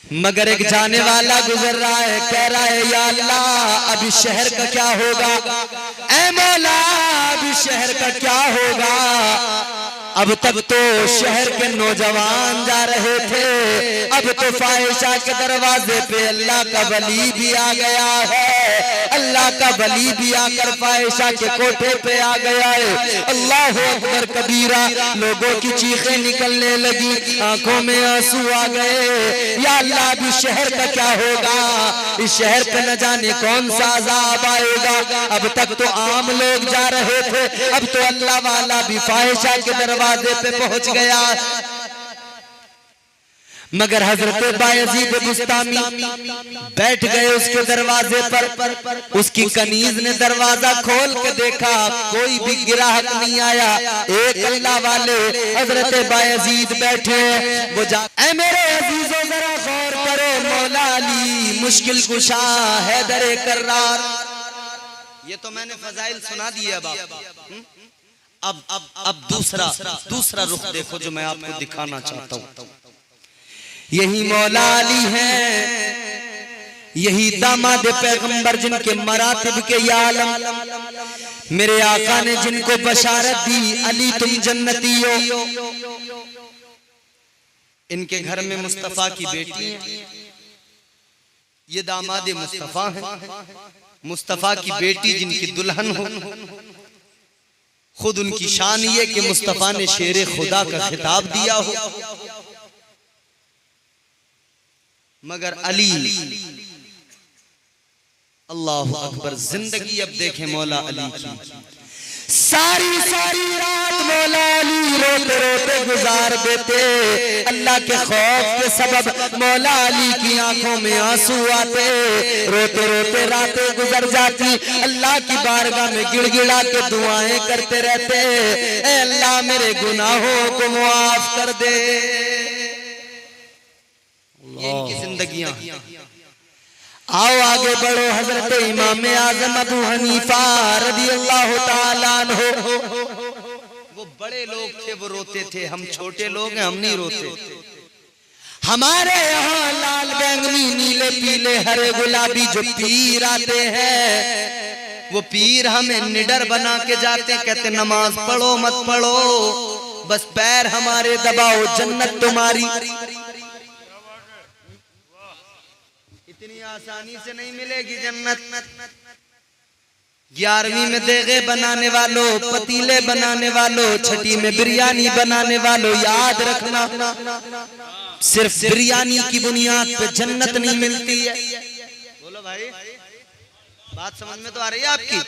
मगर एक जाने वाला गुजर रहा है, कह रहा है या अल्लाह अब इस शहर का क्या होगा, ऐ मौला अब इस शहर का क्या होगा। अब तक तो शहर के नौजवान जा रहे थे, अब तो फाहिशा के दरवाजे पे अल्लाह का वली भी आ गया है, अल्लाह का वली भी आकर फाहिशा के कोठे पे आ गया है। अल्लाह अकबर कबीरा, लोगों की चीखें निकलने लगी, आंखों में आंसू आ गए। या अल्लाह अब इस शहर का क्या होगा, इस शहर पे न जाने कौन सा अज़ाब आएगा। अब तक तो आम लोग जा रहे थे, अब तो अल्लाह वाला भी फाहिशा के दरवाजे पे पहुंच गया। मगर हजरत बायजीद बुस्तामी बैठ गए उसके दरवाजे पर। उसकी कनीज ने दरवाजा खोल के देखा, कोई भी ग्राहक नहीं आया, एक अल्लाह वाले हजरत बायजीद बैठे। वो जा ऐ मेरे अजीजों जरा गौर करो, मौला अली मुश्किल कुशा हैदर कर्रार। ये तो मैंने फजाइल सुना दिया बाप। अब दूसरा रुख देखो जो मैं आपको दिखाना चाहता हूँ। यही मौला अली हैं, यही दामाद पैगंबर जिनके मरातिब के या आलम, मेरे आका ने जिनको बशारत दी अली तुम जन्नती हो। इनके घर में मुस्तफा की बेटी है, ये दामाद मुस्तफा है, मुस्तफा की बेटी जिनकी दुल्हन हो। खुद उनकी शान ये कि मुस्तफा ने शेर खुदा का खिताब दिया हो। मगर अली, अल्लाह अकबर, जिंदगी अब देखें मौला अली की। सारी रात मौला अली रोते रोते गुजार देते। अल्लाह के खौफ के सबब मौला अली की आंखों में आंसू आते, रोते रोते रातें गुजर जाती। अल्लाह की बारगाह में गिड़गिड़ा के दुआएं करते रहते, ऐ अल्लाह मेरे गुनाहों को मुआफ कर दे। ये इनकी जिंदगियां। आओ आगे बढ़ो, हजरत इमाम आजम अबू हनीफा रज़ी अल्लाह ताला अन्हु, वो बड़े लोग थे, वो रोते थे। हम छोटे लोग हैं, हम नहीं रोते। हमारे यहाँ लाल बैंगनी नीले पीले हरे गुलाबी जो पीर आते हैं, वो पीर हमें निडर बना के जाते, कहते नमाज पढ़ो मत पढ़ो, बस पैर हमारे दबाओ, जन्नत तुम्हारी। इतनी आसानी से नहीं मिलेगी जन्नत। 11वीं में देगे बनाने वालों, पतीले बनाने वालों, छठी में बिरयानी बनाने वालों, याद रखना सिर्फ बिरयानी की बुनियाद पे जन्नत नहीं मिलती है। बोलो भाई, बात समझ में तो आ रही है आपकी?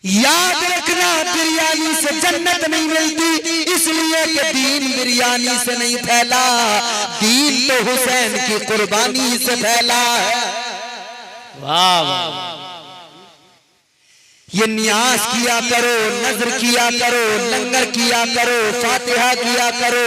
याद रखना बिरयानी से जन्नत नहीं मिलती, इसलिए कि दीन बिरयानी से नहीं फैला, दीन तो हुसैन की कुर्बानी से फैला है। वाह वाह। ये नियाज किया करो, नजर किया करो, लंगर किया करो, फातिहा किया करो,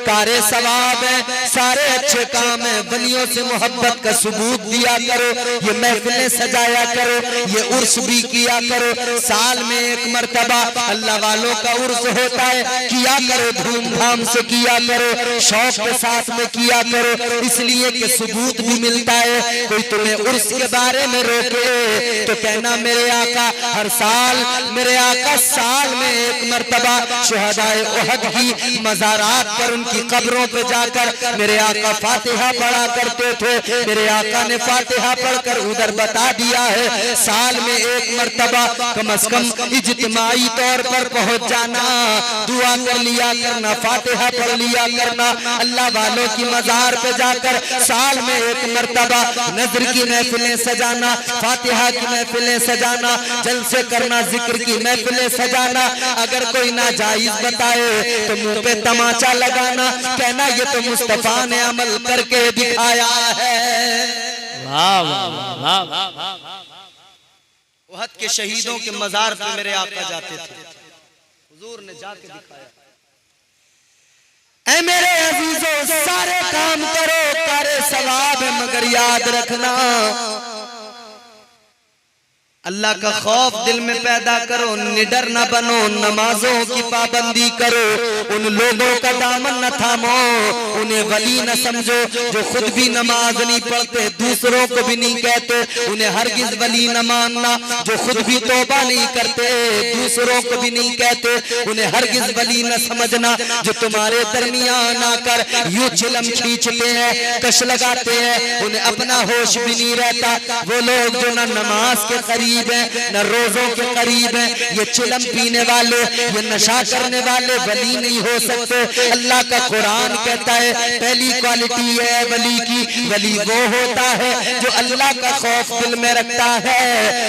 कारे सवाब है, सारे अच्छे काम है। वलियों से मोहब्बत का सबूत दिया करो, ये महफिलें सजाया करो, ये उर्स भी किया करो। साल में एक मर्तबा अल्लाह वालों का उर्स होता है, किया करो, धूमधाम से किया करो, शौक के साथ में किया करो, इसलिए कि सबूत भी मिलता है। कोई तुम्हें उर्स के बारे में रोके तो कहना मेरे आका हर साल, मेरे आका साल में एक मर्तबा शुहदाए उहद की मज़ारात पर उनकी कब्रों पे जाकर मेरे आका फातिहा पढ़ा करते थे। मेरे आका ने फातिहा पढ़कर उधर बता दिया है, साल में एक मर्तबा कम अज कम इज्तिमाई तौर पर पहुंच जाना, दुआ कर लिया करना, फातिहा पढ़ लिया करना। अल्लाह वालों की मज़ार पे जाकर साल में एक मर्तबा नजर की महफिलें सजाना, फातिहा की महफिलें सजाना, जलसे करना, जिक्र की महफिलें सजाना। अगर कोई नाजायज बताए तो मुंह पे तमाचा लगाना, कहना ये तो मुस्तफा ने अमल करके दिखाया है। वाह वाह वाह। उहद के शहीदों के मजार पे मेरे आका जाते थे, हुजूर ने जाके दिखाया। ऐ मेरे अजीजों, सारे काम करो, सारे सवाब है, मगर याद रखना अल्लाह का खौफ दिल में पैदा करो, निडर न बनो, नमाजों की पाबंदी करो, उन लोगों का दामन न थामो, उन्हें वली न समझो जो खुद भी नमाज नहीं पढ़ते, दूसरों को भी नहीं कहते, उन्हें हरगिज वली न मानना जो खुद भी तौबा नहीं करते, दूसरों को भी नहीं कहते, उन्हें हरगिज वली न समझना जो तुम्हारे दरमियान आकर यूं चिलम खींचते हैं, कश लगाते हैं, उन्हें अपना होश भी नहीं रहता। वो लोग जो न नमाज के करीब न रोजों के करीब है, ये चिलम पीने वाले, ये नशा करने वाले वली नहीं हो सकते। अल्लाह का कुरान कहता है पहली क्वालिटी है वली की, वली वो होता है जो अल्लाह का खौफ दिल में रखता है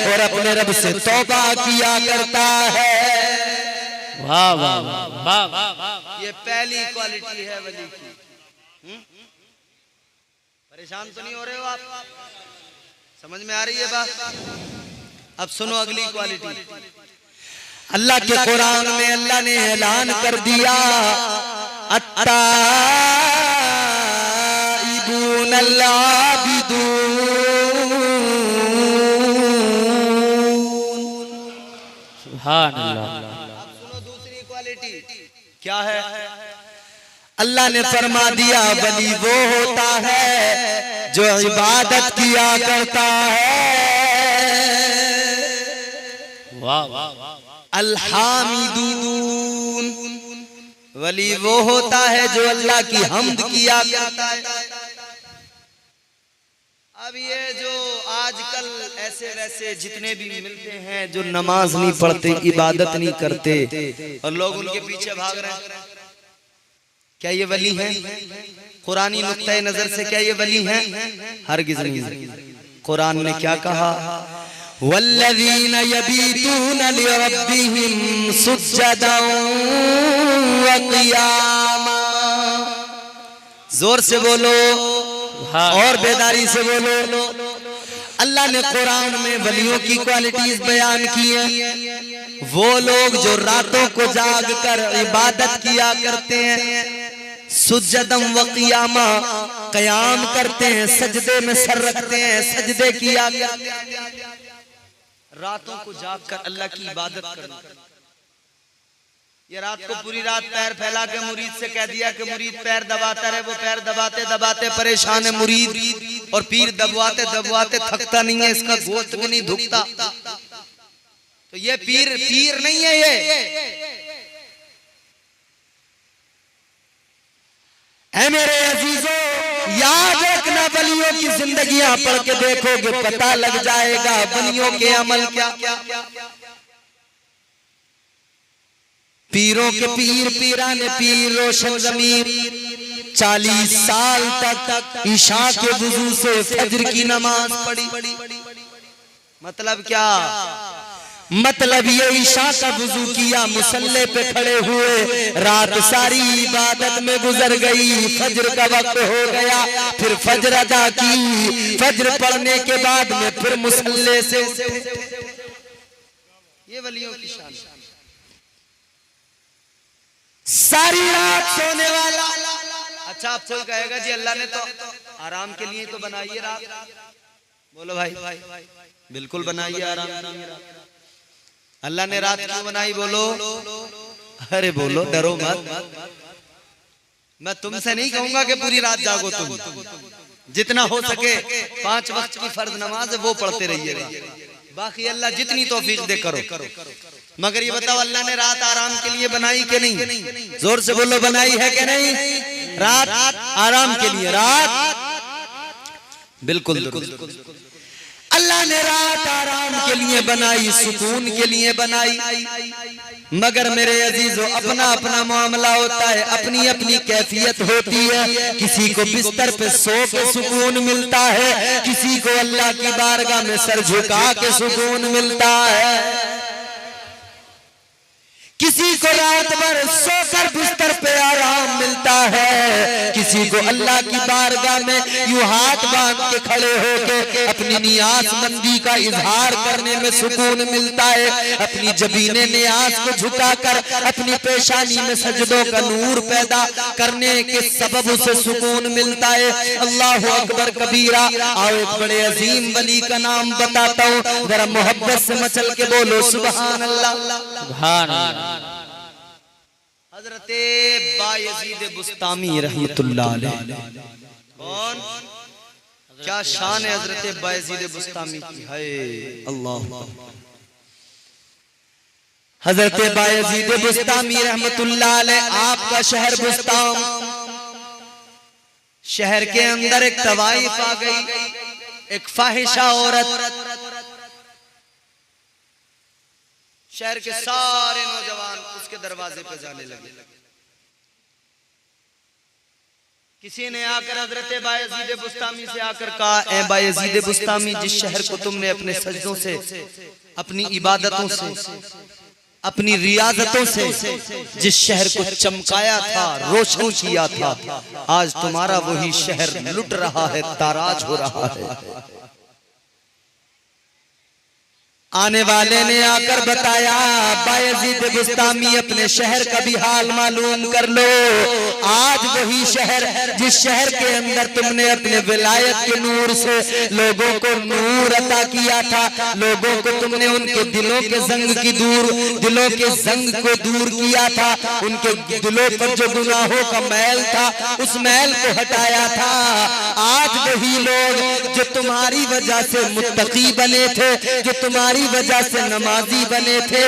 और अपने रब से तौबा किया करता है। वाह वाह वाह वाह, ये पहली क्वालिटी है वली की। परेशान तो नहीं हो रहे हो आप? समझ में आ रही है बात? अब सुनो अगली क्वालिटी। अल्लाह के कुरान में अल्लाह ने ऐलान कर दिया, अत्ताइबून अल-आबिदून। सुभान अल्लाह। अब सुनो दूसरी क्वालिटी क्या है? अल्लाह ने फरमा दिया वली वो होता है जो इबादत किया करता है। अल-हामिदून, वली वो होता है जो अल्लाह की हम्द किया करता है। अब ये जो आजकल ऐसे वैसे जितने भी मिलते हैं जो नमाज नहीं पढ़ते, इबादत नहीं करते और लोग उनके पीछे भाग रहे हैं, क्या ये वली हैं? कुरानी नुक्ता नजर से क्या ये वली हैं? हरगिज़ नहीं। कुरान ने क्या कहा? वल्लज़ीन यबीतून लिरब्बिहिम सुज्जदन व क़ियामा। जोर से बोलो और बेदारी से बोलो। अल्लाह ने कुरान में वलियों की क्वालिटीज बयान की हैं। वो लोग जो रातों को जाग कर इबादत किया करते हैं, सुज्जदम व क़ियामा, क़याम करते हैं, सजदे में सर रखते हैं, सजदे किया करते हैं, रातों को जाग कर अल्लाह की इबादत करना। ये रात को पूरी रात पैर फैला के मुरीद से कह दिया कि मुरीद पैर दबाता रहे, वो पैर दबाते दबाते परेशान है मुरीद, और पीर दबवाते दबवाते थकता नहीं है, इसका गोश्त भी नहीं धुकता, तो ये पीर नहीं है। ये ऐ मेरे अजीजों, याद रखना वलियों की जिंदगियां पढ़ के देखोगे पता लग जाएगा वलियों के अमल क्या। पीरों के पीर पीराने पीर रोशन ज़मीर 40 साल तक ईशा के वुजू से फजर की नमाज पढ़ी। मतलब क्या? मतलब ये ईशा का वुजू किया, मुसल्ले पे खड़े हुए, रात सारी इबादत में गुजर गई, फजर का वक्त हो गया, फिर फजर अदा की, फजर पढ़ने के बाद में फिर मुसल्ले से उठे। ये वलियों की शान। सारी रात सोने वाला। अच्छा, आप कोई कहेगा जी अल्लाह ने तो आराम के लिए तो बनाई है रात। बोलो भाई, बिल्कुल बनाई है आराम के लिए। अल्लाह ने रात क्यों बनाई? बोलो, अरे बोलो, डरो मत। मैं तुमसे नहीं कहूंगा कि पूरी रात जागो, तुम जितना हो सके 5 वक्त की फर्ज नमाज है वो पढ़ते रहिएगा, बाकी अल्लाह जितनी तौफीक दे करो। मगर ये बताओ अल्लाह ने रात आराम के लिए बनाई कि नहीं? जोर से बोलो, बनाई है कि नहीं? रात आराम के लिए, रात बिल्कुल अल्लाह ने रात आराम के लिए बनाई, सुकून के लिए बनाई। मगर मेरे अजीजों, अपना अपना मामला होता है, अपनी अपनी कैफियत होती है। किसी को बिस्तर पे सो के सुकून मिलता है, किसी को अल्लाह की बारगाह में सर झुका के सुकून मिलता है। किसी को रात भर सोकर बिस्तर पे आराम मिलता है, किसी को अल्लाह की बारगाह में यूं हाथ बांध के खड़े होके अपनी नियाज़मंदी का इजहार करने में सुकून मिलता है। अपनी जबीने नियाज को झुकाकर अपनी पेशानी में सजदों का नूर पैदा करने के सबब उसे सुकून मिलता है। अल्लाह अकबर कबीरा। आओ एक बड़े अजीम वली का नाम बताता हूँ, जरा मोहब्बत से मचल के बोलो सुभान अल्लाह। सुभान अल्लाह। हजरते बायजीद बुस्तामी रहमतुल्लाह अलैह। कौन? क्या शान है हजरते बायजीद बुस्तामी की, है अल्लाह। हजरते बायजीद बुस्तामी रहमतुल्लाह अलैह, आपका शहर बुस्ताम, शहर के अंदर एक तवाइफ आ गई, एक फाहिशा औरत। शहर के सारे नौजवान उसके दरवाजे पे जाने लगे। किसी ने आकर हजरत बायजीद बुस्तामी से आकर कहा, ए बायजीद बुस्तामी, जिस शहर को तुमने अपने सजदों से, अपनी इबादतों से, अपनी रियाजतों से जिस शहर को चमकाया था, रोशन किया था, आज तुम्हारा वही शहर लुट रहा है, ताराज हो रहा है। आने वाले ने आकर बताया, बायजीद बुस्तामी, अपने शहर का भी हाल मालूम कर लो। आज वही शहर, जिस शहर के अंदर तुमने अपने विलायत के नूर से लोगों को नूर अता किया था, लोगों को तुमने उनके दिलों के जंग की दिलों के जंग को दूर किया था, उनके दिलों पर जो गुनाहों का मैल था उस मैल को हटाया था। आज वही लोग जो तुम्हारी वजह से मुत्तकी बने थे, जो तुम्हारी वजह से नमाजी बने थे,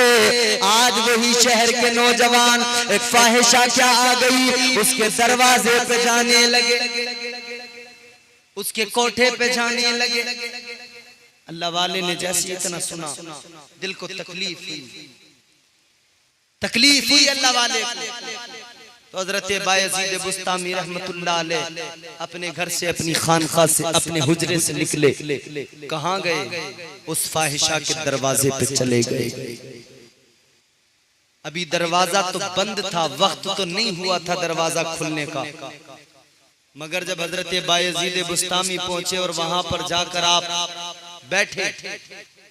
आज वही शहर के नौजवान एक फाहिशा क्या आ गई, उसके दरवाजे पे जाने लगे, उसके कोठे पे जाने लगे। अल्लाह वाले ने जैसे इतना सुना, दिल को तकलीफ हुई अल्लाह वाले को। तो हजरत बायजीद बुस्तामी रहमतुल्लाह अलैह अपने घर से, अपनी खानका से, अपने हुजरे से निकले। कहाँ गए? उस फाहिशा के दरवाजे पे चले गए। अभी दरवाजा तो बंद था, वक्त तो नहीं हुआ था दरवाजा खुलने का, मगर जब हजरत बायजीद बुस्तामी पहुंचे और वहां पर जाकर आप बैठे,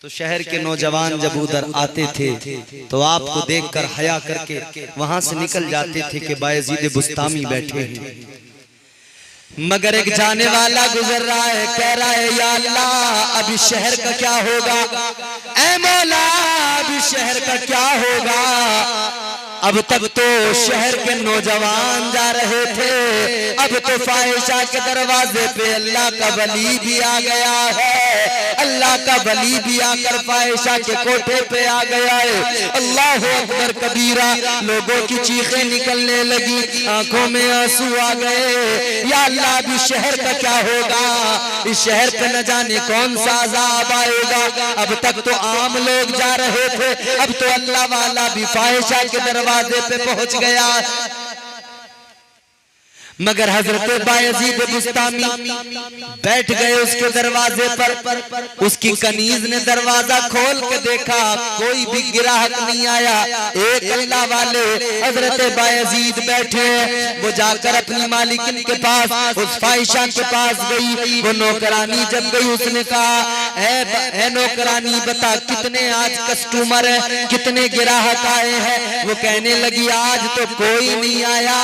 तो शहर के नौजवान जब उधर आते थे तो आपको देखकर हया करके वहां से निकल जाते थे कि बायजीद बुस्तामी बैठे हैं। मगर एक जाने वाला गुजर रहा है, कह रहा है, या अल्लाह, अभी शहर का क्या होगा? ऐ मौला, अभी शहर का क्या होगा? अब तक तो शहर के नौजवान जा रहे थे, अब तो फाहिशा के दरवाजे पे अल्लाह का वली भी आ गया है, अल्लाह का वली भी आकर फाहिशा के कोठे पे आ गया है। अल्लाह अकबर कबीरा। लोगों की चीखें निकलने लगी, आंखों में आंसू आ गए। या अल्लाह, अभी शहर का क्या होगा? इस शहर पे न जाने कौन सा अज़ाब आएगा। अब तक तो आम लोग जा रहे थे, अब तो अल्लाह वाला भी फाहिशा के दरवाजे पे पहुंच गया। मगर हजरत बायजीद बुस्तामी बैठ गए उसके दरवाजे पर। उसकी कनीज ने दरवाजा खोल के देखा, कोई भी ग्राहक नहीं आया। एक अल्लाह वाले हजरत बायजीद बैठे हैं। वो जाकर अपनी मालिकिन के पास, उस फाहिशा के पास गई। वो नौकरानी जब गई, उसने कहा, ऐ नौकरानी, बता कितने आज कस्टमर है, कितने ग्राहक आए हैं? वो कहने लगी, आज तो कोई नहीं आया,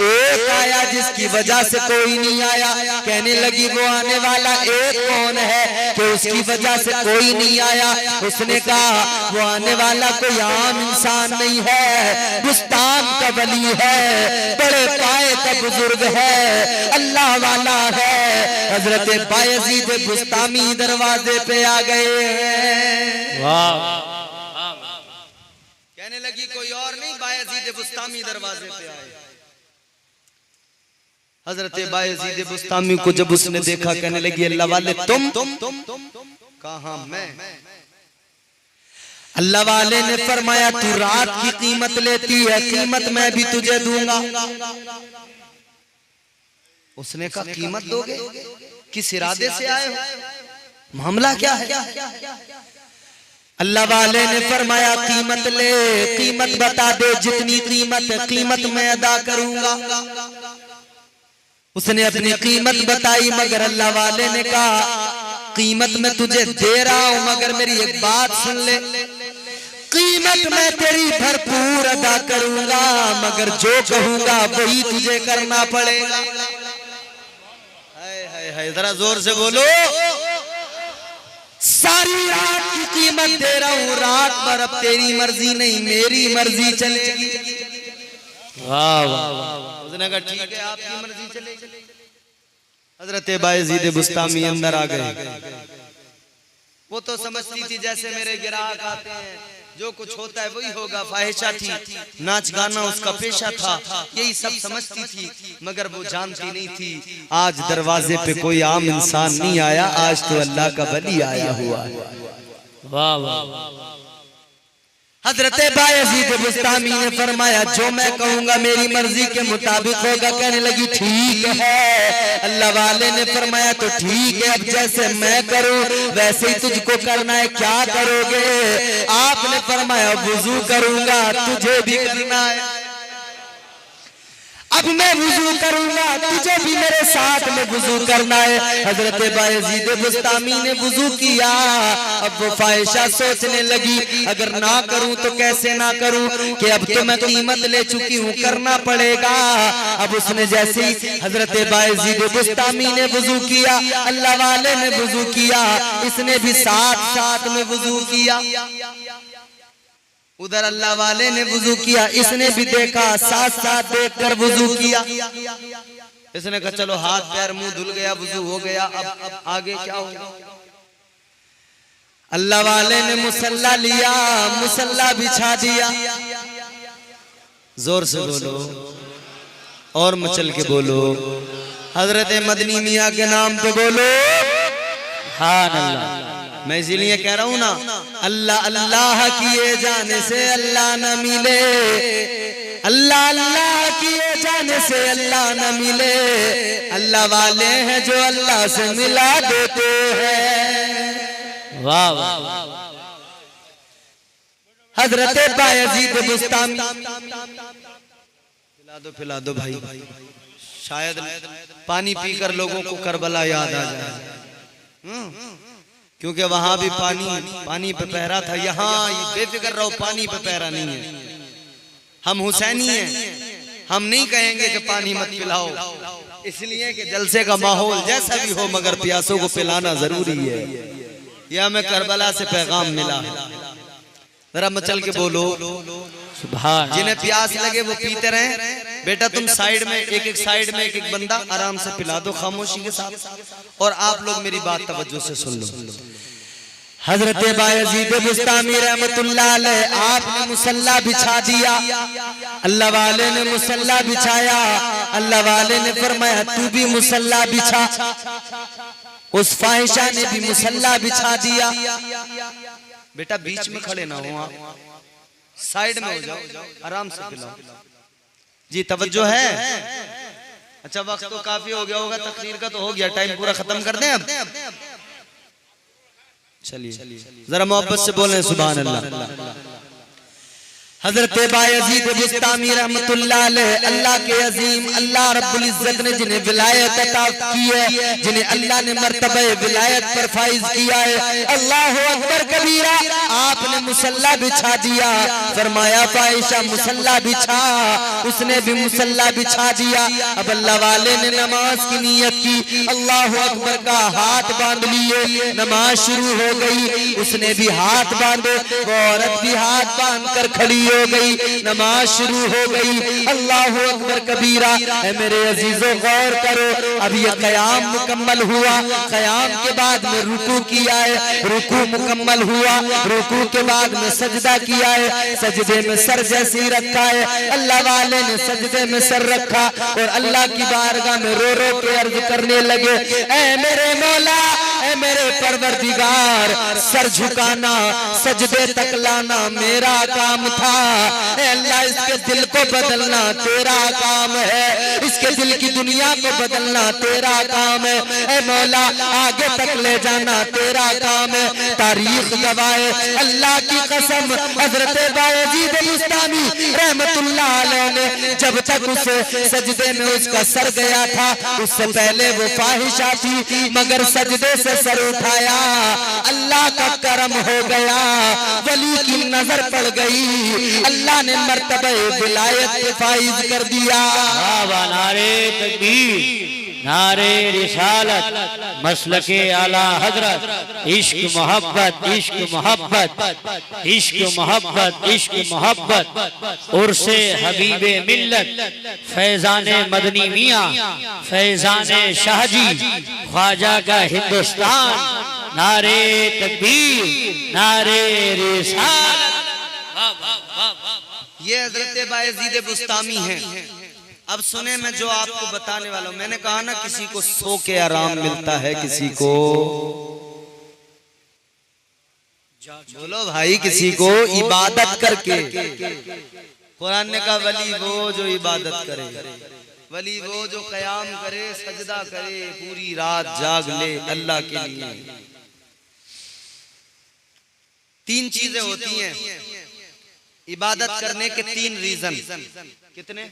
एक आया जिसकी वजह से कोई नहीं आया। कहने लगी, वो आने वाला एक कौन है कि उसकी वजह से कोई नहीं आया? उसने कहा, वो आने वाला कोई आम इंसान नहीं है, बुस्तान का वली है, बड़े पाए का बुजुर्ग है, अल्लाह वाला है। हजरत बायजीद बुस्तामी दरवाजे पे आ गए हैं। कहने लगी, कोई और नहीं, बायजीद बुस्तामी दरवाजे पे आए। हजरत बायजीद बुस्तामी को जब उसने देखा, कहने लगी, अल्लाह वाले तुम? कहा मैं? अल्लाह वाले ने फरमाया, तू रात की कीमत लेती है, कीमत मैं भी तुझे दूंगा। उसने कहा, कीमत दोगे? किस इरादे से आए हो? मामला क्या है? अल्लाह वाले ने फरमाया कीमत ले, कीमत बता दे, जितनी कीमत मैं अदा करूंगा। उसने अपनी कीमत बताई, मगर अल्लाह वाले ने कहा कीमत मैं तुझे दे रहा हूं, मगर मेरी एक बात सुन ले, कीमत मैं तेरी भरपूर अदा करूंगा, मगर जो कहूंगा वही तुझे करना पड़ेगा। हाय जरा जोर से बोलो। सारी रात की कीमत दे रहा हूं, रात भर अब तेरी मर्जी नहीं मेरी मर्जी चलेगी। वाह वाह। उसने कहा ठीक है आपकी मर्जी चलेगी। हजरत बायजीद बुस्तामी अंदर आ गए। वो तो समझती थी जैसे मेरे ग्राहक आते हैं, जो कुछ होता है वही होगा, फाहिशा थी, नाच गाना उसका पेशा था, यही सब समझती थी, मगर वो जानती नहीं थी आज दरवाजे पे कोई आम इंसान नहीं आया, आज तो अल्लाह का वली आया हुआ है। वाह वाह। हजरत बायजीद बुस्तामी ने फरमाया जो मैं कहूंगा मेरी मर्जी के मुताबिक होगा। कहने लगी ठीक है। अल्लाह वाले ने फरमाया तो ठीक है, अब जैसे मैं करूं वैसे ही तुझको करना है, क्या करोगे? आपने फरमाया वुजू करूंगा, तुझे भी करना है। अब मैं वुजू करूंगा, तुझे भी मेरे साथ में वुजू करना है। हजरत बायजीद बुस्तामी ने वुजू किया। अब वो फाहिशा सोचने लगी अगर ना करूं तो कैसे ना करूं, कि अब तो मैं कीमत ले चुकी हूं, करना पड़ेगा। अब उसने जैसे ही हजरत बायजीद बुस्तामी ने वुजू किया, अल्लाह वाले ने वुजू किया, इसने भी साथ में वुजू किया। उधर अल्लाह वाले ने वुजू किया, इसने भी देखा, साथ देखकर वुजू किया। इसने कहा चलो हाथ पैर मुंह धुल गया, वुजू हो गया, अब आगे क्या होगा? अल्लाह वाले ने मुसल्ला लिया, मुसल्ला बिछा दिया। जोर से बोलो और मचल के बोलो, हजरत मदनी मियाँ के नाम पे बोलो सुभान अल्लाह। मैं इसीलिए कह रहा हूं ना, अल्लाह अल्लाह किए जाने से अल्लाह न मिले, अल्लाह अल्लाह किए जाने से अल्लाह न मिले, अल्लाह वाले हैं जो अल्लाह से मिला देते हैं। वाह वाह। हजरत बायजीद बुस्तामी, पिला दो भाई, शायद पानी पीकर लोगों को करबला याद आ जाए, क्योंकि वहां भी पानी पे पहरा था, यहाँ बेफिक्र रहो, पानी पे पहरा नहीं है। हम हुसैनी हैं, हम नहीं कहेंगे कि पानी मत पिलाओ, इसलिए कि जलसे का माहौल जैसा भी हो मगर प्यासों को पिलाना जरूरी है। यह हमें करबला से पैगाम मिला है। जरा मचल के बोलो सुभान। जिन्हें प्यास लगे वो पीते रहे। बेटा तुम साइड में एक साइड में एक बंदा आराम से पिला दो खामोशी के साथ, और आप लोग मेरी बात तवज्जो से सुन लो। हजरत बायजीद बुस्तामी रहमतुल्लाह अलैह, आपने मुसल्ला बिछा दिया, अल्लाह वाले ने मुसल्ला बिछाया। अल्लाह वाले ने फरमाया तू भी मुसल्ला बिछा। उस फाहिशा ने भी मुसल्ला बिछा दिया। बेटा बीच में खड़े ना हो आप, साइड में हो जाओ, आराम से पिलाओ जी। तवज्जो है? अच्छा वक्त तो काफी हो गया होगा, तकरीर का तो हो गया, टाइम पूरा खत्म कर दें अब। चलिए जरा मोहब्बत से बोलें सुभान अल्लाह। हजरत बायजीद बुस्तामी रहमतुल्लाह अलैह, अल्लाह के अजीम अल्लाह रब्बुल इज्जत ने जिन्हें विलायत अता की है, जिन्हें अल्लाह ने मर्तबे विलायत पर फाइज किया है, अल्लाहु अकबर कबीरा, आपने मुसल्ला बिछा दिया। फरमाया फाहिशा मुसल्ला बिछा, उसने भी मुसल्ला बिछा दिया। अब अल्लाह वाले ने नमाज की नियत की, अल्लाहु अकबर का हाथ बांध लिए, नमाज शुरू हो गई। उसने भी हाथ बांधे, वो औरत भी हाथ बांध कर खड़ी हो गई, नमाज शुरू हो गई। अल्लाहु अकबर कबीरा। मेरे अजीजों गौर करो, अब ये क़याम मुकम्मल हुआ, क़याम के बाद में रुकू किया है, रुकू मुकम्मल हुआ, रुकू के बाद में सजदा किया है, सजदे में सर जैसी रखा है। अल्लाह वाले ने सजदे में सर रखा और अल्लाह की बारगाह में रो रो के अर्ज करने लगे, ऐ मेरे मौला, ऐ मेरे परवरदिगार सर झुकाना सजदे तक लाना मेरा काम था। ऐ अल्लाह इसके दिल को बदलना तेरा काम है, इसके दिल की दुनिया को बदलना तेरा काम है। ऐ मौला आगे तक ले जाना तेरा काम है। तारीख गवाए अल्लाह की कसम हजरत बायजीद बुस्तामी रहमतुल्लाह अलैह ने जब तक उस सजदे में उसका सर गया था, उससे पहले वो फाहिशा थी, मगर सजदे से सर उठाया अल्लाह का करम हो गया, वली की नजर पड़ गई, अल्लाह ने मर्तबे विलायत के फाइज कर दिया। नारे तकबीर, नारे रिसालत, मसलके आला हजरत, इश्क मोहब्बत, इश्क मोहब्बत, इश्क मोहब्बत, इश्क मोहब्बत, उर्से हबीबे मिल्लत, फैजाने मदनी मियाँ, फैजाने शाहजी, ख्वाजा का हिंदुस्तान। नारे तकबीर, नारे रिसालत। ये हजरत बायजीद बुस्तामी हैं। अब सुने मैं जो आपको बताने वाला हूं। मैंने कहा ना किसी को सो के आराम मिलता है, किसी को बोलो भाई किसी को इबादत करके। कुरान ने कहा वली वो जो इबादत करे, वली वो जो कयाम करे, सजदा करे, पूरी रात जाग ले अल्लाह के लिए। तीन चीजें होती हैं इबादत करने के, तीन रीजन। कितने?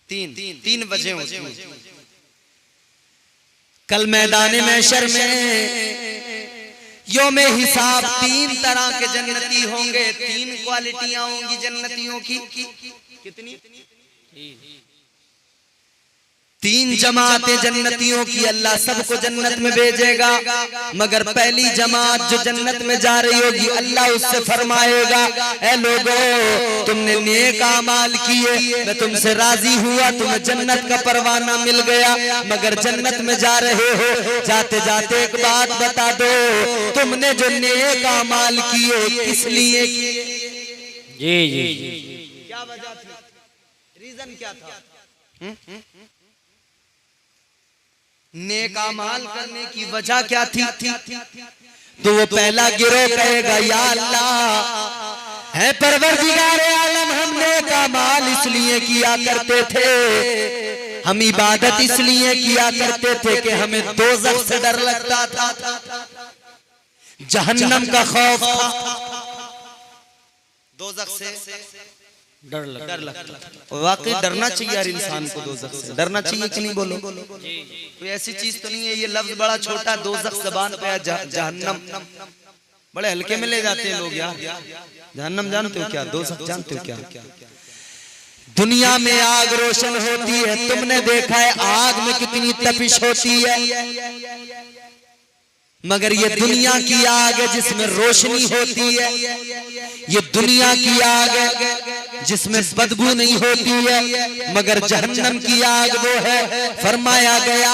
तीन वजह होती हैं। कल मैदान महशर में योमे हिसाब तीन तरह के जन्नती होंगे, तीन क्वालिटियां होंगी जन्नतियों की। कितनी? तीन जमातें जन्नतियों की अल्लाह सबको जन्नत में भेजेगा, मगर पहली जमात जो जन्नत में जा रही होगी अल्लाह उससे फरमाएगा, ऐ लोगों तुमने नेक अमाल किए, मैं तुमसे राजी हुआ, तुम्हें जन्नत का परवाना मिल गया, मगर जन्नत में जा रहे हो, जाते जाते एक बात बता दो, तुमने जो नेक अमाल किए किस लिए किए? जी जी जी, क्या वजह थी? रीजन क्या था? नेक अमाल करने की वजह क्या थी? तो वो पहला गिरोह कहेगा या अल्लाह है परवरदिगारे आलम, हम नेक अमाल इसलिए किया करते थे, हम इबादत इसलिए किया करते थे कि हमें दोज़ख से डर लगता था, जहन्नम का खौफ था, दोज़ख से डर लगता। वाकई डरना चाहिए यार इंसान को, दोज़ख से डरना चाहिए कि नहीं? बोलो कोई ऐसी चीज तो नहीं है। ये लफ्ज बड़ा छोटा, दोज़ख ज़बान पे, जहन्नम बड़े हल्के में ले जाते हैं लोग यार। जहन्नम जानते हो क्या? दोज़ख जानते हो क्या? दुनिया में आग रोशन होती है, तुमने देखा है आग में कितनी तपिश होती है, मगर ये दुनिया की आग है जिसमें रोशनी होती है, ये दुनिया की आग है जिसमें बदबू नहीं होती है, मगर जहन्नम की आग वो है, फरमाया गया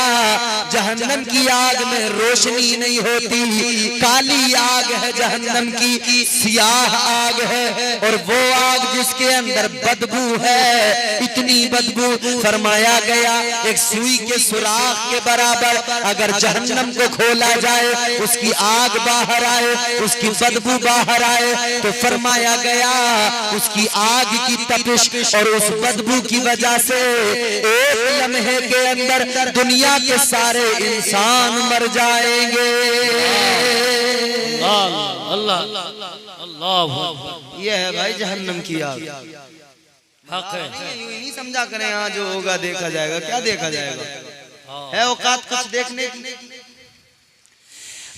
जहन्नम की आग में रोशनी नहीं होती, काली आग है जहन्नम की, सियाह आग है, और वो आग जिसके अंदर बदबू है, इतनी बदबू, फरमाया गया एक सुई के सुराख के बराबर अगर जहन्नम को खोला जाए, उसकी आग बाहर आए, उसकी बदबू बाहर आए, तो फरमाया गया उसकी आग की तपिश और उस बदबू की वजह से एक लम्हे के अंदर दुनिया के सारे इंसान मर जाएंगे। अल्लाह अल्लाह, ये है भाई जहन्नम की आग। हक है, यूं नहीं समझा करें हाँ जो होगा देखा जाएगा। क्या देखा जाएगा? है औकात कुछ देखने की?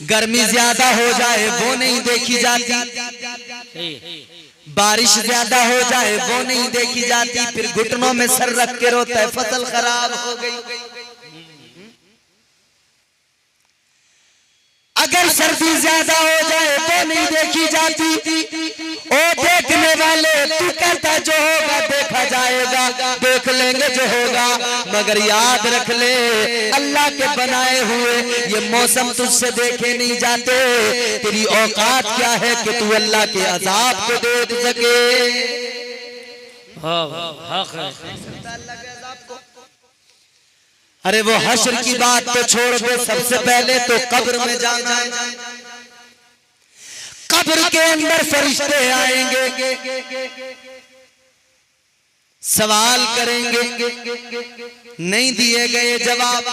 गर्मी ज्यादा हो जाए वो नहीं देखी जाती, बारिश ज्यादा हो जाए वो नहीं देखी जाती, फिर घुटनों में सर रख के रोता है फसल खराब हो गई। अगर सर्दी ज्यादा हो जाए वो नहीं देखी जाती, ओ देखने वाले तू कहता जो होगा देखा जाएगा, देख लेंगे जो होगा, मगर याद रख ले अल्लाह के बनाए हुए ये मौसम तुझसे देखे नहीं जाते। तेरी औकात क्या है कि तू अल्लाह के अजाब को देख सके? हक है, अल्लाह के अजाब को अरे वो हश्र की बात तो छोड़ दे, सबसे पहले तो कब्र में जाना है। कब्र के अंदर फरिश्ते आएंगे, सवाल करेंगे, नहीं दिए गए जवाब,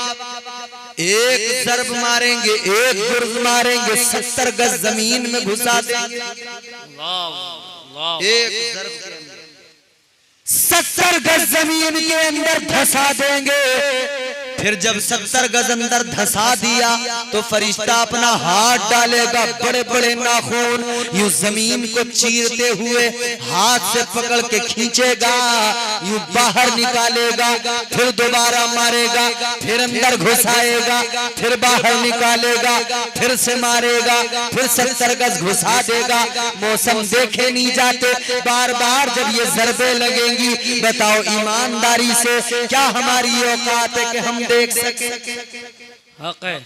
एक ज़र्ब मारेंगे, एक गुर्ज मारेंगे, 70 गज जमीन में घुसा देंगे। एक ज़र्ब के अंदर 70 गज जमीन के अंदर धंसा देंगे। फिर जब 70 गज अंदर धंसा दिया तो फरिश्ता अपना हाथ डालेगा, बड़े बड़े नाखून यूं जमीन को चीरते हुए हाथ से पकड़ के खींचेगा, यूं बाहर निकालेगा, फिर दोबारा मारेगा, फिर अंदर घुसाएगा, फिर बाहर निकालेगा, फिर से मारेगा, फिर 70 गज घुसा देगा। मौसम देखे नहीं जाते, बार बार जब ये ज़रबे लगेंगी, बताओ ईमानदारी से क्या हमारी औकात है कि हम देख सके? हक है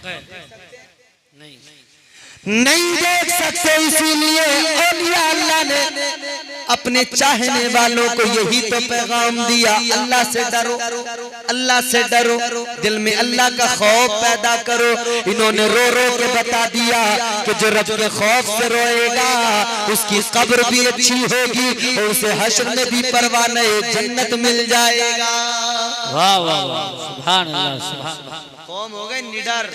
नहीं देख सकते। इसीलिए औलिया अल्लाह ने अपने चाहने वालों को यही तो पैगाम दिया, अल्लाह से डरो, अल्लाह से डरो, दिल में अल्लाह का खौफ पैदा करो। इन्होंने रो रो के बता दिया कि जो रब के खौफ से रोएगा उसकी कब्र भी अच्छी होगी और उसे हश्र में भी परवाह नहीं, जन्नत मिल जाएगा। वाह वाह वाह, सुभान अल्लाह, सुभान। कौम हो गए निडर,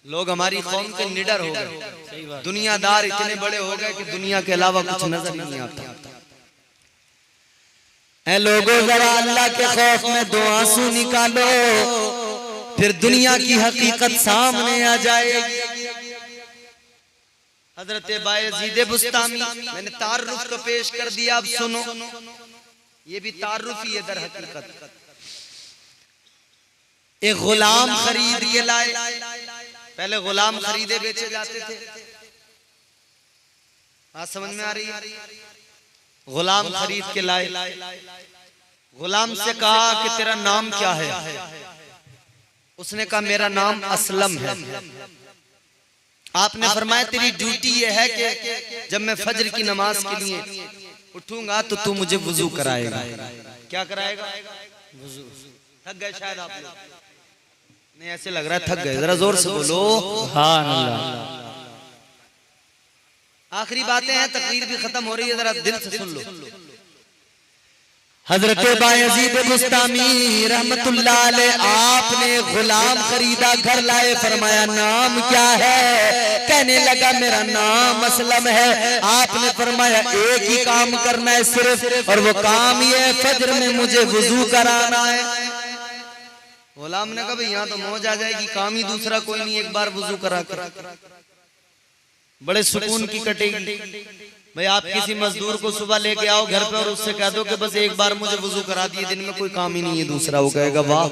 लोग हमारी कौम के निडर हो गए, दुनियादार इतने बड़े हो गए कि दुनिया के अलावा कुछ नजर नहीं आता। ऐ लोगों, जरा अल्लाह के खौफ में दो आंसू निकालो, फिर दुनिया की हकीकत सामने आ जाएगी। हजरत बायजीद बुस्तामी, मैंने तारुफ को पेश कर दिया, अब सुनो, ये भी तारुफ ही है दर हकीकत। एक गुलाम खरीद के लाए, पहले गुलाम खरीदे बेचे जाते थे, आज समझ में आ रही है? गुलाम खरीद के लाए, गुलाम से कहा कि तेरा नाम क्या है? उसने कहा मेरा नाम असलम है। आपने फरमाया तेरी ड्यूटी यह है कि जब मैं फजर की नमाज के लिए उठूंगा तो तू मुझे वुजू कराएगा। क्या कराएगा? वुजू। थक गए शायद आप लोग, नहीं ऐसे लग रहा है थक गए, जरा जोर से बोलो। सुभान अल्लाह। आखिरी बातें हैं, तकरीर भी खत्म हो रही है, जरा दिल से सुन लो। हजरत बायजीद बुस्तामी रहमतुल्लाह अलैह, आपने गुलाम खरीदा, घर लाए, फरमाया नाम क्या है? कहने लगा मेरा नाम असलम है। आपने फरमाया एक ही काम करना है सिर्फ, और वो काम ये है फजर में मुझे वुजू कराना है। गुलाम ने कहा भाई यहाँ तो मौज आ जाएगी, काम ही दूसरा कोई नहीं, एक बार वुजू करा कर बड़े सुकून की कटेगी। भाई आप किसी मजदूर को सुबह लेके आओ घर पे और उससे कह दो कि बस एक बार मुझे वुजू करा दिए, दिन में कोई काम ही नहीं है दूसरा, वो कहेगा वाह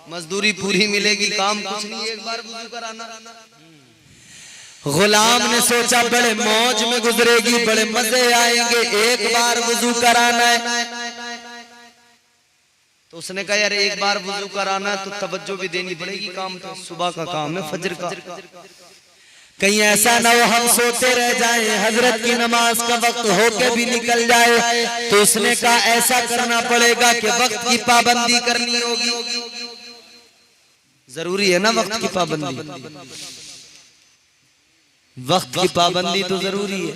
मजदूरी पूरी मिलेगी, काम कुछ नहीं, एक बार वुजू कराना। गुलाम ने सोचा बड़े मौज में गुजरेगी, बड़े मजे आएंगे, एक बार वुजू कराना है। तो उसने कहा यार एक बार वुजू कराना है तो तवज्जो भी देनी पड़ेगी, काम तो सुबह का काम है, फजर का। कहीं ऐसा ना हो हम सोते रह जाएं, हजरत की नमाज का वक्त होके भी निकल जाए। तो उसने कहा ऐसा करना पड़ेगा कि वक्त की पाबंदी करनी होगी, जरूरी है ना वक्त की पाबंदी, वक्त की पाबंदी तो जरूरी है।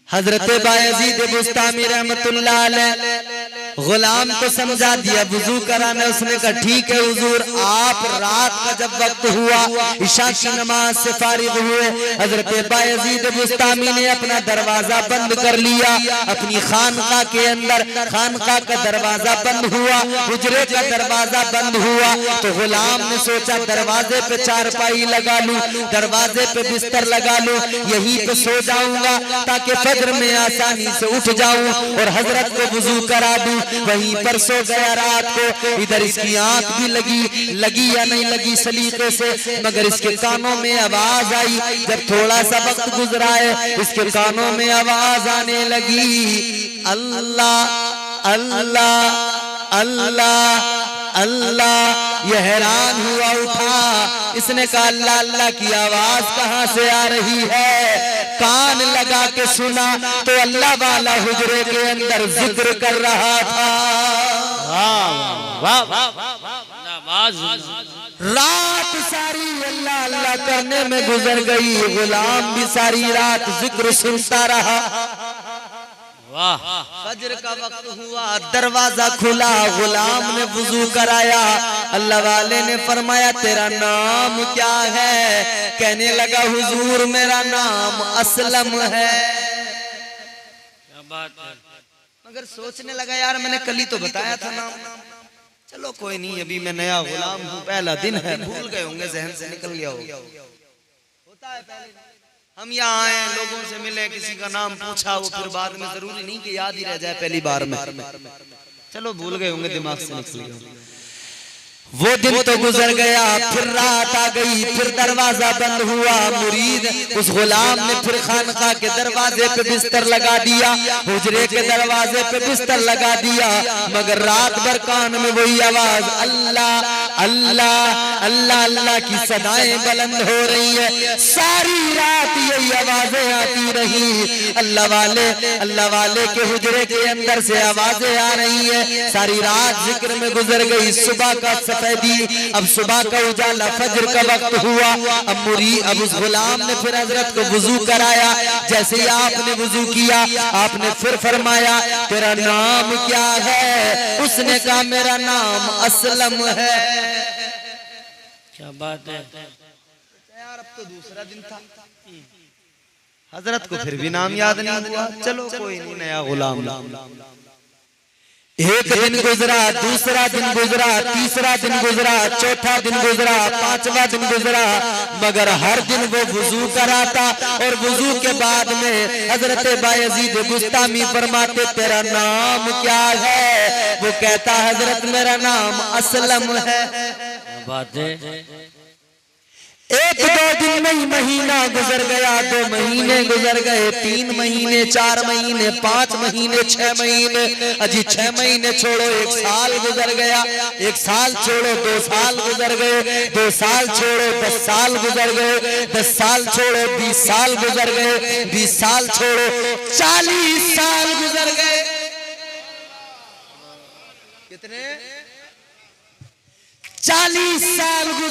हजरत बायजीद बुस्तामी रहमतुल्लाह अलैह गुलाम को समझा दिया वुजू कराना। उसने कहा ठीक है हुजूर, आप रात का जब वक्त हुआ इशा की नमाज से फारिग हुए, हजरत बायजीद बुस्तामी ने अपना दरवाजा बंद कर लिया अपनी खानका के अंदर। खानका का दरवाजा बंद हुआ, हुजरे का दरवाजा बंद हुआ, तो गुलाम ने सोचा दरवाजे पे चारपाई लगा लूं, दरवाजे पे बिस्तर लगा लूं, यहीं पे सो जाऊंगा ताकि फजर में आसानी से उठ जाऊं और हजरत को वुजू करा दूं। वहीं पर सो गया रात को। इधर इसकी आंख भी लगी या नहीं लगी सलीके से, मगर इसके कानों में आवाज आई। जब थोड़ा सा वक्त गुजरा है इसके कानों में आवाज आने लगी अल्लाह अल्लाह अल्लाह अल्लाह। यह हैरान हुआ उठा, इसने कहा अल्लाह अल्लाह की आवाज कहां से आ रही है? कान लगा के सुना तो अल्लाह वाला हुजरे के अंदर जिक्र कर रहा था। वाह वाह नमाज रात सारी अल्लाह अल्लाह करने में गुजर गई, गुलाम भी सारी रात जिक्र सुनता रहा। वाह फजर का वक्त हुआ, दरवाजा खुला, गुलाम ने वुजू कराया। अल्लाह वाले ने फरमाया तेरा नाम क्या है? कहने लगा हुजूर मेरा नाम असलम है। क्या बात है। मगर सोचने लगा यार मैंने कल ही तो बताया था नाम। चलो कोई नहीं, अभी मैं नया गुलाम हूँ, पहला दिन है, भूल गए होंगे, जहन से निकल गया होता है। पहले हम यहाँ आए, लोगों से मिले, किसी का नाम पूछा, वो फिर बाद में जरूरी नहीं कि याद ही रह जाए पहली बार में। चलो भूल गए होंगे, दिमाग से निकल गया। वो दिन तो गुजर गया, फिर रात आ गई, फिर दरवाजा बंद हुआ। मुरीद उस गुलाम ने फिर खानका के दरवाजे पे बिस्तर लगा दिया, हुजरे के दरवाजे पे बिस्तर लगा दिया। मगर रात भर कान में वही आवाज अल्लाह अल्लाह अल्लाह अल्लाह की सदाएं बुलंद हो रही है। सारी रात यही आवाजें आती रही। अल्लाह वाले के हुजरे के अंदर से आवाजें आ रही है। सारी रात जिक्र में गुजर गई। सुबह का सफेदी, अब सुबह का उजाला, फजर का वक्त हुआ। अब उस गुलाम ने फिर हजरत को वुजू कराया। जैसे ही आपने वुजू किया, आपने फिर फरमाया तेरा नाम क्या है? उसने कहा मेरा नाम असलम है। क्या बात है। यार अब तो दूसरा दिन था, हजरत को फिर भी नाम याद नहीं हुआ। चलो कोई नहीं, नया गुलाम। एक दिन गुजरा, दूसरा दिन गुजरा, तीसरा दिन गुजरा, चौथा दिन गुजरा, पांचवा दिन गुजरा। मगर हर दिन वो वुजू कराता और वुजू के बाद में हजरत बायजीद बुस्तामी फरमाते तेरा नाम क्या है? वो कहता हजरत मेरा नाम असलम है। बात है। एक दो दिन में ही महीना गुजर गया, 2 महीने गुजर गए, 3 महीने, 4 महीने, 5 महीने, 6 महीने। अजी 6 महीने छोड़ो, 1 साल गुजर गया। 1 साल छोड़ो, 2 साल गुजर गए। 2 साल छोड़ो, 10 साल गुजर गए। 10 साल छोड़ो, 20 साल गुजर गए। 20 साल छोड़ो, 40 साल गुजर गए। कितने? 40 साल गुजर